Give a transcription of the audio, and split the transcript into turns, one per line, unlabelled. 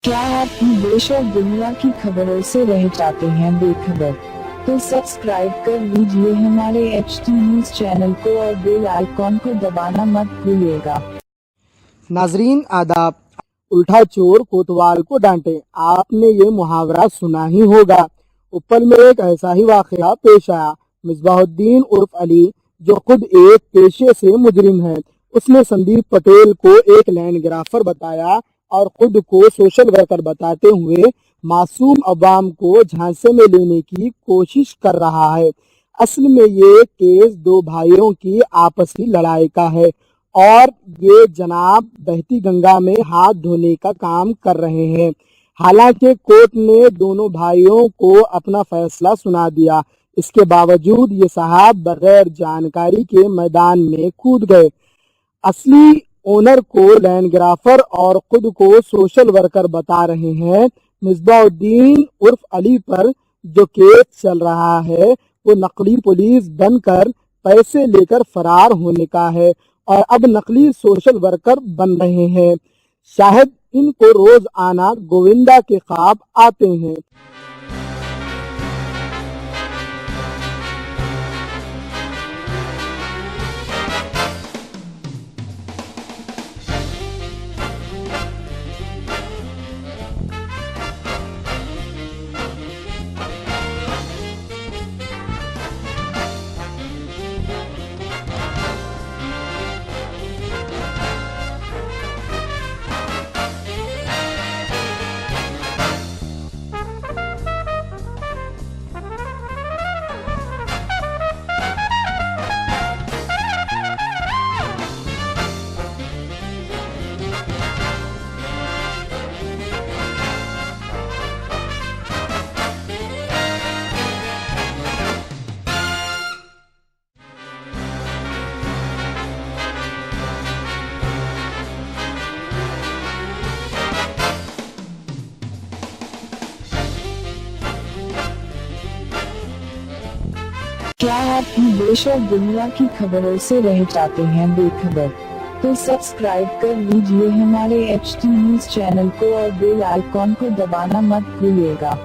क्या आप भी देश और दुनिया की खबरों से रह जाते हैं बेखबर? तो सब्सक्राइब कर लीजिए हमारे HT न्यूज चैनल को और बेल आइकॉन को दबाना मत भूलिएगा।
नाजरीन आदाब। उल्टा चोर कोतवाल को डांटे, आपने ये मुहावरा सुना ही होगा। ऊपर में एक ऐसा ही वाकया पेश आया। मिसबाहुद्दीन उर्फ अली, जो खुद एक पेशे से मुजरिम है, उसने संदीप पटेल को एक लैंडग्राफर बताया और खुद को सोशल वर्कर बताते हुए मासूम अवाम को झांसे में लेने की कोशिश कर रहा है। असल में ये केस दो भाइयों की आपसी लड़ाई का है और ये जनाब बहती गंगा में हाथ धोने का काम कर रहे हैं। हालांकि कोर्ट ने दोनों भाइयों को अपना फैसला सुना दिया, इसके बावजूद ये साहब बगैर जानकारी के मैदान में कूद गए। असली ओनर को लैंडग्राफर और खुद को सोशल वर्कर बता रहे हैं। मिसबाहुद्दीन उर्फ अली पर जो केस चल रहा है वो नकली पुलिस बनकर पैसे लेकर फरार होने का है और अब नकली सोशल वर्कर बन रहे हैं। शायद इनको रोज आना गोविंदा के ख्वाब आते हैं।
क्या आप भी देश और दुनिया की खबरों से रह जाते हैं बेखबर? तो सब्सक्राइब कर लीजिए हमारे HT न्यूज चैनल को और बेल आइकॉन को दबाना मत भूलिएगा।